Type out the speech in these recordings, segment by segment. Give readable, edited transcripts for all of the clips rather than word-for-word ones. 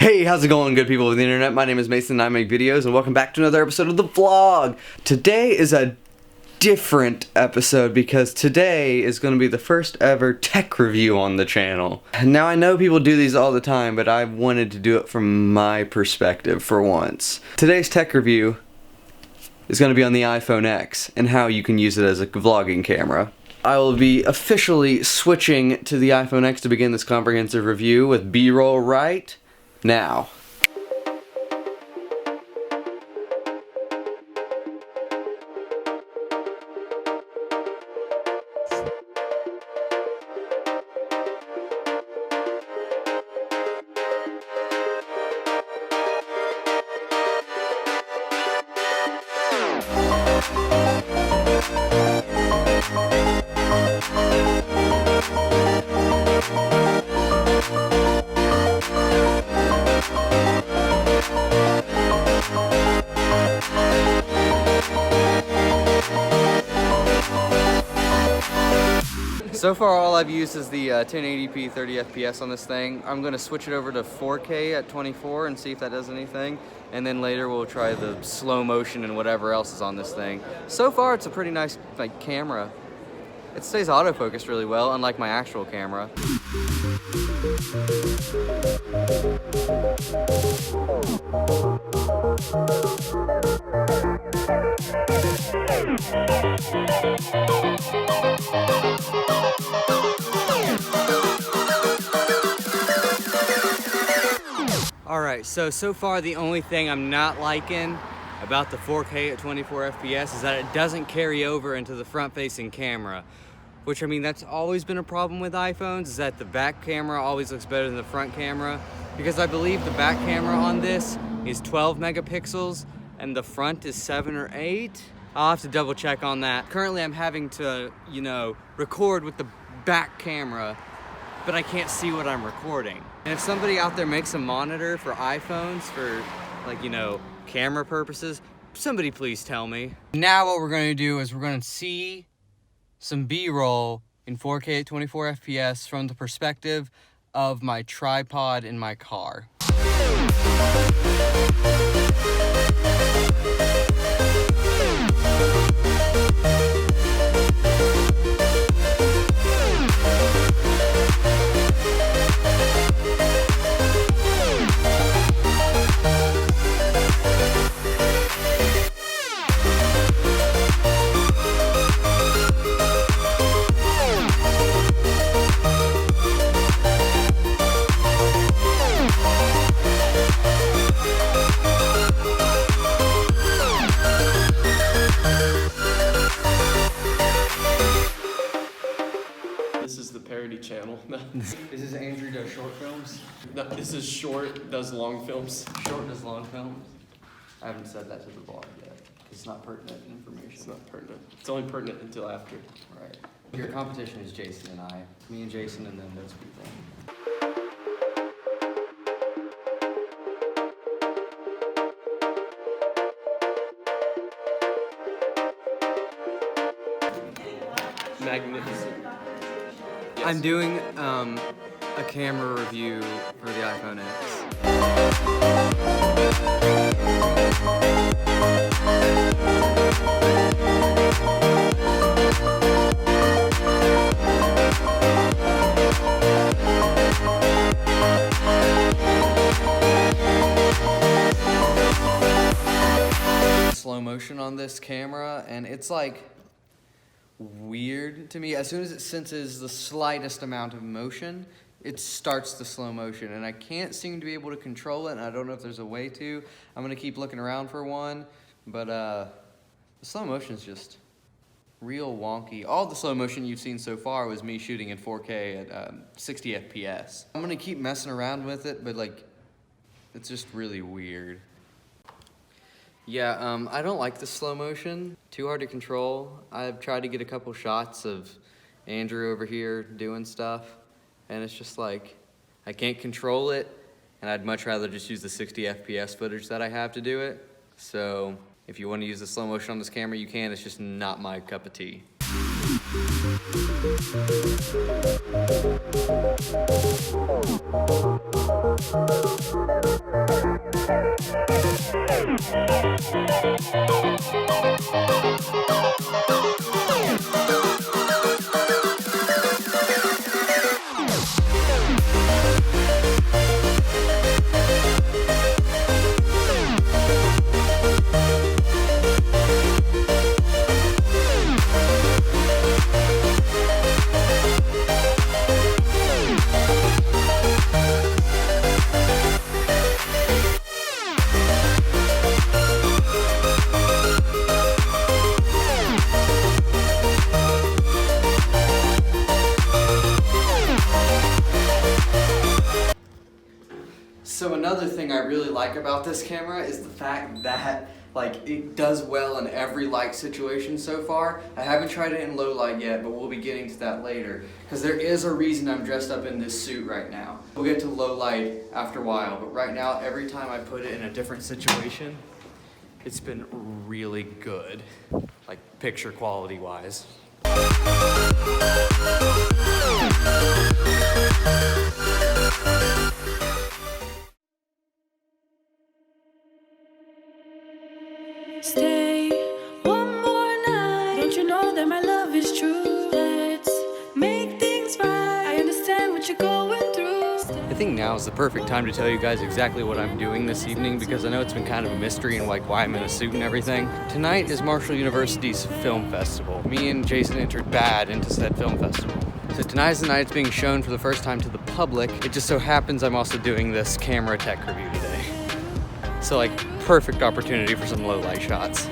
Hey, how's it going, good people of the internet? My name is Mason and I make videos, and welcome back to another episode of the vlog. Today is a different episode because today is going to be the first ever tech review on the channel. Now, I know people do these all the time, but I wanted to do it from my perspective for once. Today's tech review is going to be on the iPhone X and how you can use it as a vlogging camera. I will be officially switching to the iPhone X to begin this comprehensive review with B-roll right now. So far all I've used is the 1080p 30 FPS on this thing. I'm going to switch it over to 4K at 24 and see if that does anything. And then later we'll try the slow motion and whatever else is on this thing. So far it's a pretty nice camera. It stays autofocused really well, unlike my actual camera. Alright, so far the only thing I'm not liking about the 4K at 24 FPS is that it doesn't carry over into the front-facing camera. Which, I mean, that's always been a problem with iPhones, is that the back camera always looks better than the front camera. Because I believe the back camera on this is 12 megapixels and the front is 7 or 8. I'll have to double check on that. Currently I'm having to, record with the back camera, but I can't see what I'm recording. And if somebody out there makes a monitor for iPhones for, camera purposes, somebody please tell me. Now what we're going to do is we're going to see some B-roll in 4K at 24 FPS from the perspective of my tripod in my car. Channel. This is Andrew does short films? No, this is short does long films. Short does long films? I haven't said that to the vlog yet. It's not pertinent information. It's not pertinent. It's only pertinent until after. Right. Your competition is Jason and I. Me and Jason and then those people. Magnificent. Yes. I'm doing a camera review for the iPhone X. Slow motion on this camera, and it's like weird to me. As soon as it senses the slightest amount of motion, it starts the slow motion, and I can't seem to be able to control it, and I don't know if there's a way to. I'm gonna keep looking around for one, but the slow motion is just real wonky. All the slow motion you've seen so far was me shooting in 4K at 60 FPS. I'm gonna keep messing around with it, but it's just really weird. Yeah, I don't like the slow motion. Too hard to control. I've tried to get a couple shots of Andrew over here doing stuff, and it's just I can't control it, and I'd much rather just use the 60 FPS footage that I have to do it. So if you want to use the slow motion on this camera, you can. It's just not my cup of tea. So another thing I really like about this camera is the fact that like it does well in every light situation so far. I haven't tried it in low light yet, but we'll be getting to that later because there is a reason I'm dressed up in this suit right now. We'll get to low light after a while, but right now every time I put it in a different situation, it's been really good, like picture quality wise. Stay one more night. Don't you know that my love is true? Let's make things right. I understand what you're going through. I think now is the perfect time to tell you guys exactly what I'm doing this evening because I know it's been kind of a mystery and like why I'm in a suit and everything. Tonight is Marshall University's film festival. Me and Jason entered bad into said film festival. So tonight is the night it's being shown for the first time to the public. It just so happens I'm also doing this camera tech review today. So like perfect opportunity for some low light shots.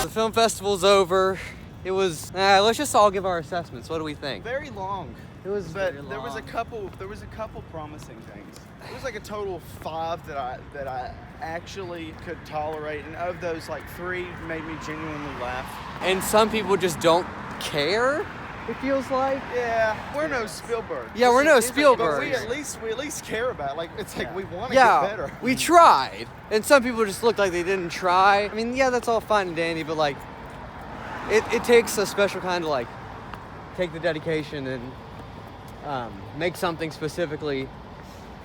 The film festival's over. It was, let's just all give our assessments. What do we think? Very long. It was But very there was a long. couple promising things. It was like a total of 5 that I actually could tolerate, and of those, like 3 made me genuinely laugh. And some people just don't care, it feels like. Yeah, we're no Spielberg. Yeah, we're no But Spielberg. we at least care about it. Like, it's like we want to Yeah, get better. we tried. And some people just looked like they didn't try. I mean, yeah, that's all fine and dandy, but like, it takes a special kind of like, take the dedication and make something specifically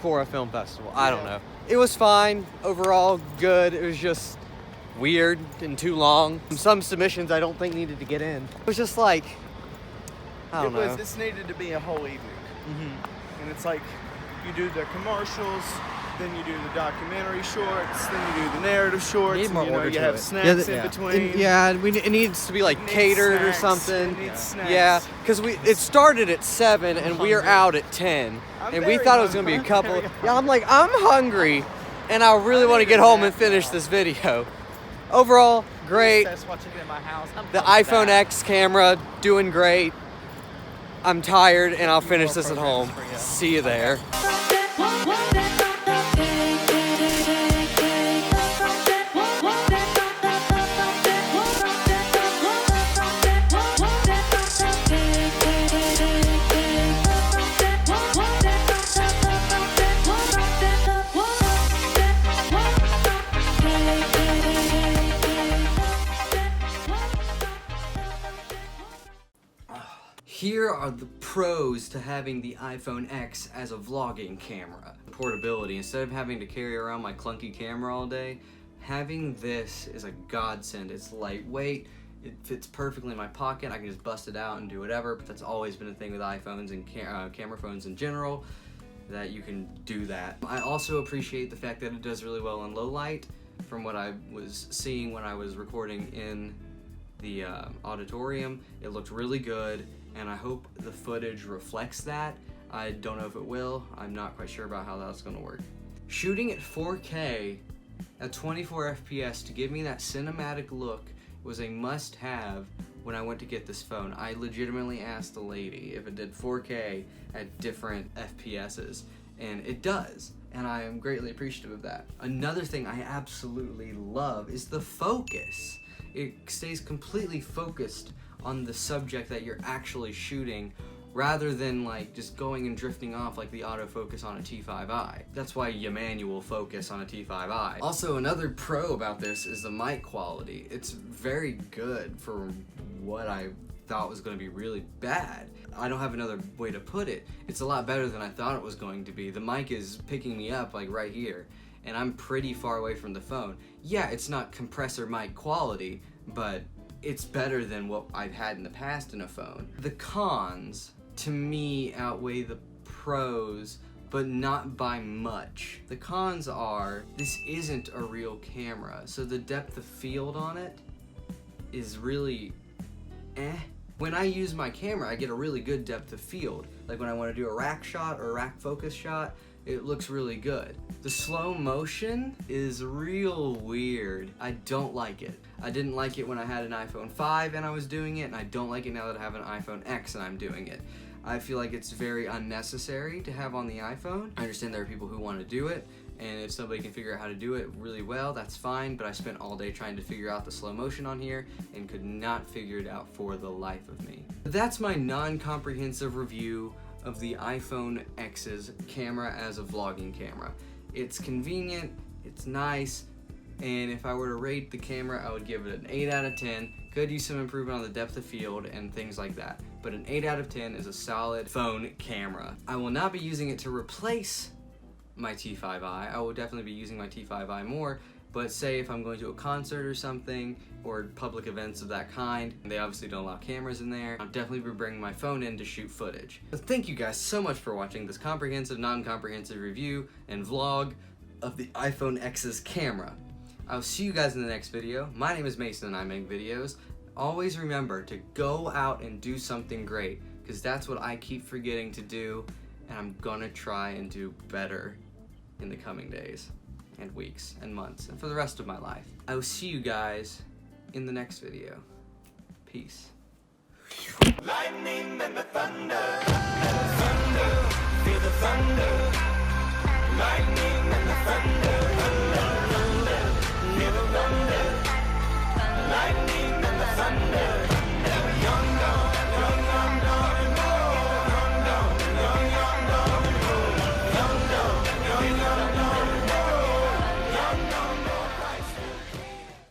for a film festival. I don't know. It was fine. Overall, good. It was just weird and too long. Some submissions I don't think needed to get in. It was just like, I don't know. This needed to be a whole evening. Mm-hmm. And it's like, you do the commercials, then you do the documentary shorts, then you do the narrative shorts, Need and more you know, order you to have it. snacks in between. It needs to be like It needs catered or snacks. something. It needs snacks. Yeah, because it started at 7 and we are out at 10, I'm and we very thought it was gonna be a hungry. couple. I'm very Yeah, I'm like, I'm hungry, and I really want to get home and finish this video. Overall, great. That's watching it in my house. The iPhone X camera doing great. I'm tired, and I'll finish this at home. See you there. Here are the pros to having the iPhone X as a vlogging camera. Portability. Instead of having to carry around my clunky camera all day, having this is a godsend. It's lightweight, it fits perfectly in my pocket, I can just bust it out and do whatever, but that's always been a thing with iPhones and camera phones in general, that you can do that. I also appreciate the fact that it does really well in low light. From what I was seeing when I was recording in the auditorium, it looked really good, and I hope the footage reflects that. I don't know if it will. I'm not quite sure about how that's gonna work. Shooting at 4K At 24 FPS, to give me that cinematic look was a must-have when I went to get this phone. I legitimately asked the lady if it did 4K at different FPSs, and it does, and I am greatly appreciative of that. Another thing I absolutely love is the focus. It stays completely focused on the subject that you're actually shooting, rather than like just going and drifting off like the autofocus on a T5i. That's why you manual focus on a T5i. Also, another pro about this is the mic quality. It's very good for what I thought was going to be really bad. I don't have another way to put it. It's a lot better than I thought it was going to be. The mic is picking me up like right here, and I'm pretty far away from the phone. Yeah, it's not compressor mic quality, but it's better than what I've had in the past in a phone. The cons, to me, outweigh the pros, but not by much. The cons are, this isn't a real camera, so the depth of field on it is really When I use my camera, I get a really good depth of field. Like when I want to do a rack shot or a rack focus shot, it looks really good. The slow motion is real weird. I don't like it. I didn't like it when I had an iPhone 5 and I was doing it, and I don't like it now that I have an iPhone X and I'm doing it. I feel like it's very unnecessary to have on the iPhone. I understand there are people who want to do it, and if somebody can figure out how to do it really well, that's fine, but I spent all day trying to figure out the slow motion on here and could not figure it out for the life of me. But that's my non-comprehensive review of the iPhone X's camera as a vlogging camera. It's convenient, it's nice, and if I were to rate the camera, I would give it an 8 out of 10. Could use some improvement on the depth of field and things like that, but an 8 out of 10 is a solid phone camera. I will not be using it to replace my T5i. I will definitely be using my T5i more, but say if I'm going to a concert or something, or public events of that kind, they obviously don't allow cameras in there, I'll definitely be bringing my phone in to shoot footage. But thank you guys so much for watching this comprehensive, non-comprehensive review and vlog of the iPhone X's camera. I'll see you guys in the next video. My name is Mason and I make videos. Always remember to go out and do something great, because that's what I keep forgetting to do, and I'm gonna try and do better in the coming days and weeks and months and for the rest of my life. I will see you guys in the next video. Peace. Lightning and the thunder, feel the thunder, lightning and the thunder.